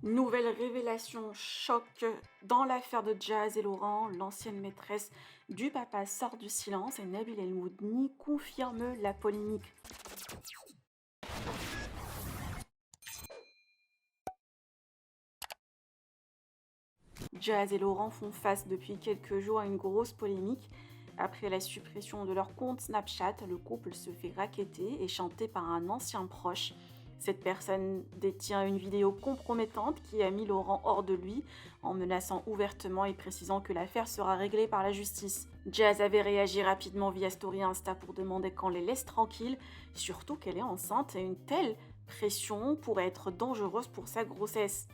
Nouvelle révélation choc dans l'affaire de Jazz et Laurent. L'ancienne maîtresse du papa sort du silence et Nabil El Moudni confirme la polémique. Jazz et Laurent font face depuis quelques jours à une grosse polémique. Après la suppression de leur compte Snapchat, le couple se fait racketter et chanter par un ancien proche. Cette personne détient une vidéo compromettante qui a mis Laurent hors de lui en menaçant ouvertement et précisant que l'affaire sera réglée par la justice. Jazz avait réagi rapidement via Story Insta pour demander qu'on les laisse tranquilles, surtout qu'elle est enceinte et une telle pression pourrait être dangereuse pour sa grossesse.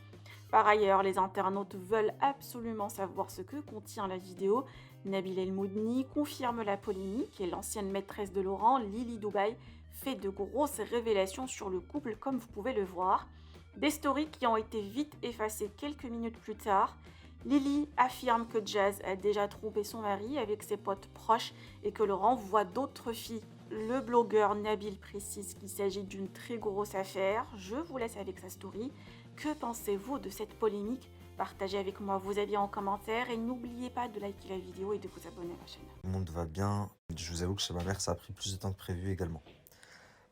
Par ailleurs, les internautes veulent absolument savoir ce que contient la vidéo. Nabil El Moudni confirme la polémique et l'ancienne maîtresse de Laurent, Lily Dubaï, fait de grosses révélations sur le couple comme vous pouvez le voir. Des stories qui ont été vite effacées quelques minutes plus tard. Lily affirme que Jazz a déjà trompé son mari avec ses potes proches et que Laurent voit d'autres filles. Le blogueur Nabil précise qu'il s'agit d'une très grosse affaire. Je vous laisse avec sa story. Que pensez-vous de cette polémique? Partagez avec moi vos avis en commentaire et n'oubliez pas de liker la vidéo et de vous abonner à ma chaîne. Le monde va bien. Je vous avoue que chez ma mère, ça a pris plus de temps que prévu également.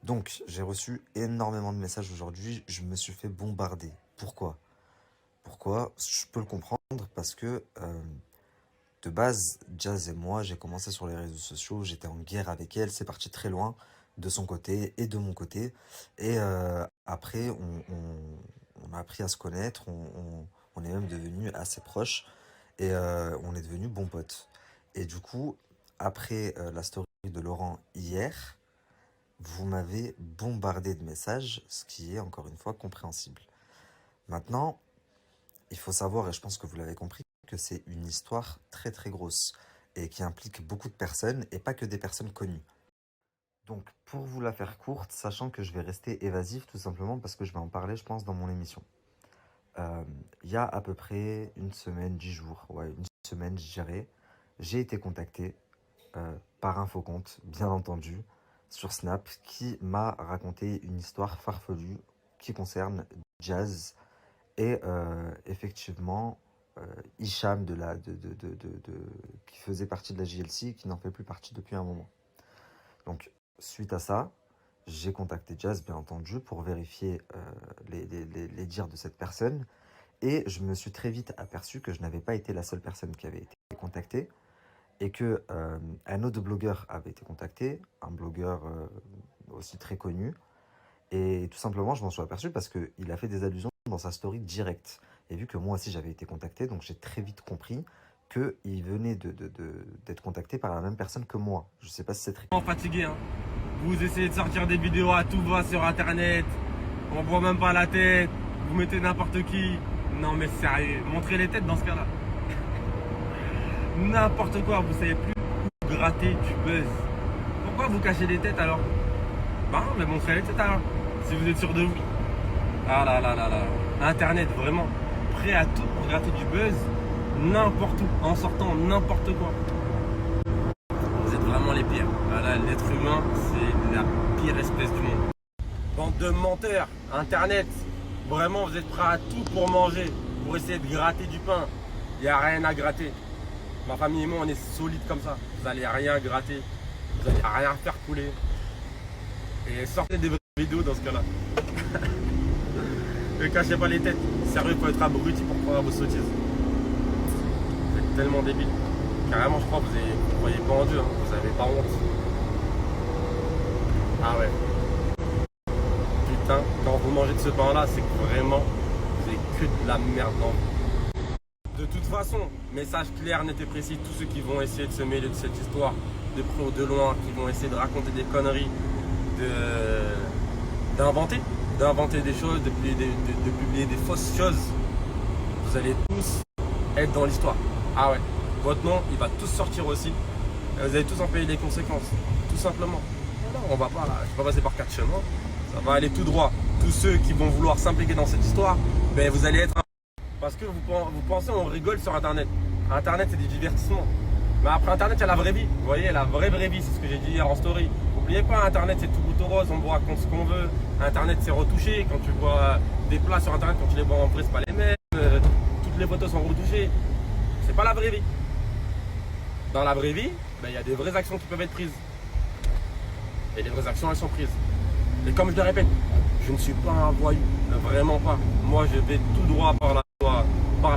Donc, j'ai reçu énormément de messages aujourd'hui. Je me suis fait bombarder. Pourquoi? Je peux le comprendre parce que de base, Jazz et moi, j'ai commencé sur les réseaux sociaux. J'étais en guerre avec elle. C'est parti très loin de son côté et de mon côté. Et après, on a appris à se connaître. On est même devenus assez proches. Et on est devenus bons potes. Et du coup, après la story de Laurent hier, vous m'avez bombardé de messages, ce qui est encore une fois compréhensible. Maintenant, il faut savoir, et je pense que vous l'avez compris, que c'est une histoire très très grosse et qui implique beaucoup de personnes et pas que des personnes connues. Donc pour vous la faire courte, sachant que je vais rester évasif tout simplement parce que je vais en parler je pense dans mon émission. Il y a à peu près une semaine, 10 jours, ouais une semaine je dirais, j'ai été contacté par un faux compte, bien entendu, sur Snap, qui m'a raconté une histoire farfelue qui concerne Jazz et effectivement Hicham qui faisait partie de la JLC, qui n'en fait plus partie depuis un moment. Donc suite à ça, j'ai contacté Jazz bien entendu pour vérifier les dires de cette personne et je me suis très vite aperçu que je n'avais pas été la seule personne qui avait été contactée et que un autre blogueur avait été contacté, un blogueur aussi très connu. Et tout simplement, je m'en suis aperçu parce qu'il a fait des allusions dans sa story directe. Et vu que moi aussi j'avais été contacté, donc j'ai très vite compris qu'il venait d'être contacté par la même personne que moi. Je sais pas si c'est très... Fatigué, hein. Vous essayez de sortir des vidéos à tout va sur internet, on voit même pas la tête, vous mettez n'importe qui. Non mais sérieux, montrez les têtes dans ce cas-là. N'importe quoi, vous savez plus où gratter du buzz. Pourquoi vous cachez les têtes alors? Bah mais montrez les têtes alors, si vous êtes sûr de vous. Ah là là là là, internet vraiment, prêt à tout pour gratter du buzz, n'importe où, en sortant n'importe quoi. Vous êtes vraiment les pires. Voilà, l'être humain, c'est la pire espèce du monde. Bande de menteurs, internet, vraiment vous êtes prêts à tout pour manger, pour essayer de gratter du pain. Il n'y a rien à gratter. Ma famille et moi, on est solides comme ça. Vous n'allez rien gratter, vous n'allez rien faire couler. Et sortez des vraies vidéos dans ce cas-là. Ne cachez pas les têtes. Sérieux, il faut être abruti pour croire à vos sottises. Vous êtes tellement débiles. Carrément, je crois que vous ne croyez pas en Dieu, hein. Vous n'avez pas honte. Ah ouais. Putain, quand vous mangez de ce pain-là, c'est que vraiment, vous avez que de la merde dans vous. De toute façon, message clair, net et précis, tous ceux qui vont essayer de se mêler de cette histoire, de près ou de loin, qui vont essayer de raconter des conneries, d'inventer des choses, de publier des fausses choses, vous allez tous être dans l'histoire. Ah ouais. Votre nom, il va tous sortir aussi. Et vous allez tous en payer les conséquences. Tout simplement. Non, on va pas, je vais pas passer par 4 chemins. Ça va aller tout droit. Tous ceux qui vont vouloir s'impliquer dans cette histoire, ben vous allez être... Parce que vous pensez, on rigole sur Internet. Internet, c'est du divertissement. Mais après Internet, il y a la vraie vie. Vous voyez, la vraie vie, c'est ce que j'ai dit hier en story. N'oubliez pas, Internet c'est tout beau tout rose, on vous raconte ce qu'on veut. Internet c'est retouché, quand tu vois des plats sur Internet, quand tu les vois en vrai, c'est pas les mêmes. Toutes les photos sont retouchées. C'est pas la vraie vie. Dans la vraie vie, il y a des vraies actions qui peuvent être prises. Et les vraies actions, elles sont prises. Et comme je le répète, je ne suis pas un voyou, vraiment pas. Moi, je vais tout droit par la loi.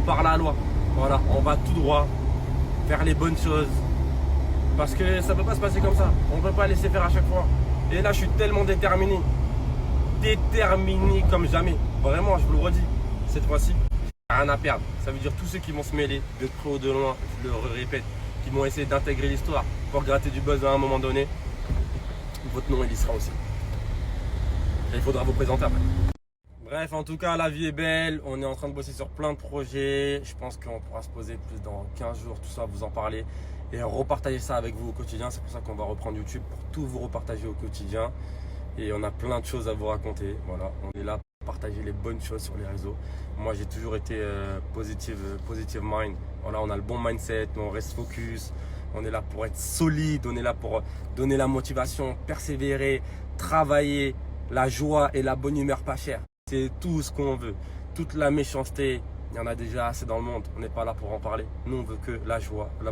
Par la loi. Voilà, on va tout droit faire les bonnes choses. Parce que ça ne peut pas se passer comme ça. On ne peut pas laisser faire à chaque fois. Et là, je suis tellement déterminé. Déterminé comme jamais. Vraiment, je vous le redis. Cette fois-ci, rien à perdre. Ça veut dire tous ceux qui vont se mêler, de près ou de loin, je le répète, qui vont essayer d'intégrer l'histoire pour gratter du buzz à un moment donné, votre nom il y sera aussi. Et il faudra vous présenter après. Bref, en tout cas, la vie est belle. On est en train de bosser sur plein de projets. Je pense qu'on pourra se poser plus dans 15 jours, tout ça, vous en parler et repartager ça avec vous au quotidien. C'est pour ça qu'on va reprendre YouTube pour tout vous repartager au quotidien. Et on a plein de choses à vous raconter. Voilà, on est là pour partager les bonnes choses sur les réseaux. Moi, j'ai toujours été positive mind. Voilà, on a le bon mindset, on reste focus. On est là pour être solide, on est là pour donner la motivation, persévérer, travailler, la joie et la bonne humeur pas chère. C'est tout ce qu'on veut. Toute la méchanceté, il y en a déjà assez dans le monde. On n'est pas là pour en parler. Nous, on veut que la joie, la